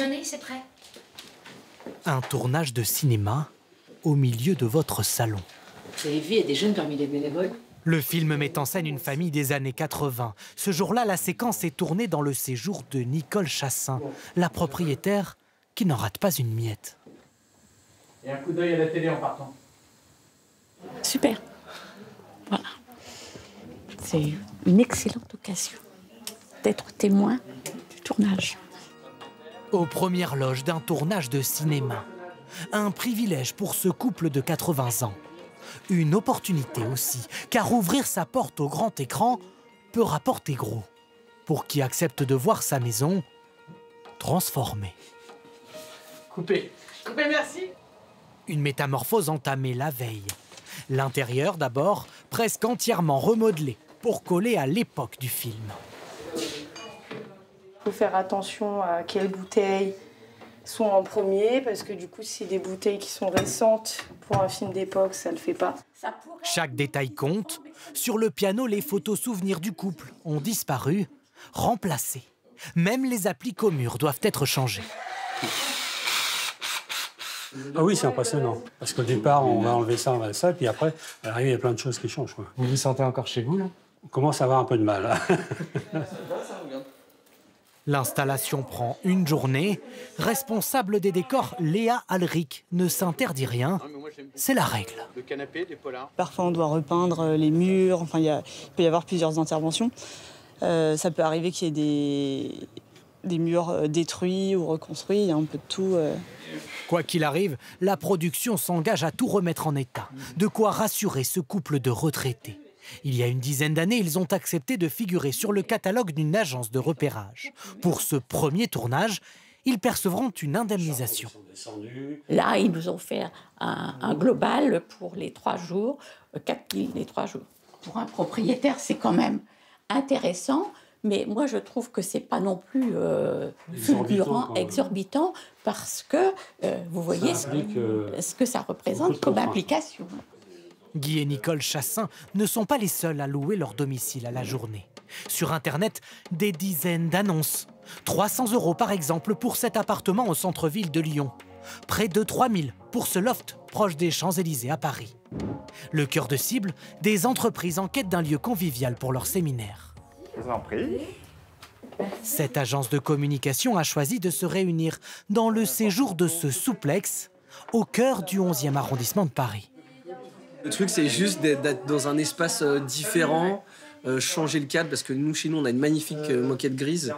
déjeuner, c'est prêt. Un tournage de cinéma au milieu de votre salon. Vous avez vu, il y a des jeunes parmi les bénévoles. Le film met en scène une famille des années 80. Ce jour-là, la séquence est tournée dans le séjour de Nicole Chassin, la propriétaire qui n'en rate pas une miette. Et un coup d'œil à la télé en partant. Super. Voilà. C'est une excellente occasion d'être témoin du tournage. Aux premières loges d'un tournage de cinéma. Un privilège pour ce couple de 80 ans. Une opportunité aussi, car ouvrir sa porte au grand écran peut rapporter gros. Pour qui accepte de voir sa maison transformée. Coupé. Coupé, merci. Une métamorphose entamée la veille. L'intérieur d'abord, presque entièrement remodelé pour coller à l'époque du film. Il faut faire attention à quelles bouteilles sont en premier, parce que du coup, si des bouteilles qui sont récentes pour un film d'époque, ça ne le fait pas. Chaque détail compte. Sur le piano, les photos souvenirs du couple ont disparu, remplacées. Même les appliques au mur doivent être changées. Ah oui, c'est impressionnant. Parce qu'au départ, on va enlever ça, et puis après, à l'arrivée, il y a plein de choses qui changent, quoi. Vous vous sentez encore chez vous, là? On commence à avoir un peu de mal, là. L'installation prend une journée. Responsable des décors, Léa Alric ne s'interdit rien. C'est la règle. Le canapé, des polars. Parfois, on doit repeindre les murs. Enfin, il peut y avoir plusieurs interventions. Ça peut arriver qu'il y ait des murs détruits ou reconstruits. Il y a un peu de tout. Quoi qu'il arrive, la production s'engage à tout remettre en état. De quoi rassurer ce couple de retraités. Il y a une dizaine d'années, ils ont accepté de figurer sur le catalogue d'une agence de repérage. Pour ce premier tournage, ils percevront une indemnisation. Là, ils nous ont fait un global pour les 3 jours, 4 000 les 3 jours. Pour un propriétaire, c'est quand même intéressant, mais moi, je trouve que c'est pas non plus fulgurant, exorbitant, parce que vous voyez ce que ça représente comme implication. Guy et Nicole Chassin ne sont pas les seuls à louer leur domicile à la journée. Sur Internet, des dizaines d'annonces. 300 € par exemple pour cet appartement au centre-ville de Lyon. Près de 3 000 pour ce loft proche des Champs-Élysées à Paris. Le cœur de cible, des entreprises en quête d'un lieu convivial pour leur séminaire. Je vous en prie. Cette agence de communication a choisi de se réunir dans le séjour de ce souplex au cœur du 11e arrondissement de Paris. Le truc, c'est juste d'être dans un espace différent, changer le cadre, parce que nous, chez nous, on a une magnifique moquette grise,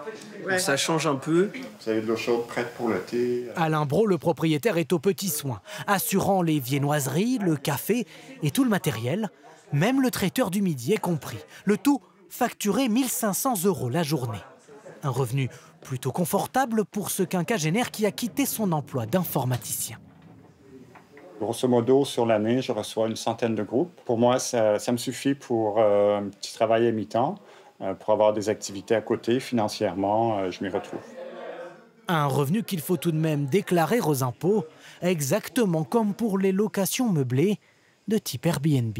donc ça change un peu. Vous avez de l'eau chaude prête pour le thé. Alain Brault, le propriétaire, est aux petits soins, assurant les viennoiseries, le café et tout le matériel. Même le traiteur du midi est compris. Le tout facturé 1 500 € la journée. Un revenu plutôt confortable pour ce quinquagénaire qui a quitté son emploi d'informaticien. Grosso modo, sur l'année, je reçois une centaine de groupes. Pour moi, ça me suffit pour un petit travail à mi-temps, pour avoir des activités à côté. Financièrement, je m'y retrouve. Un revenu qu'il faut tout de même déclarer aux impôts, exactement comme pour les locations meublées de type Airbnb.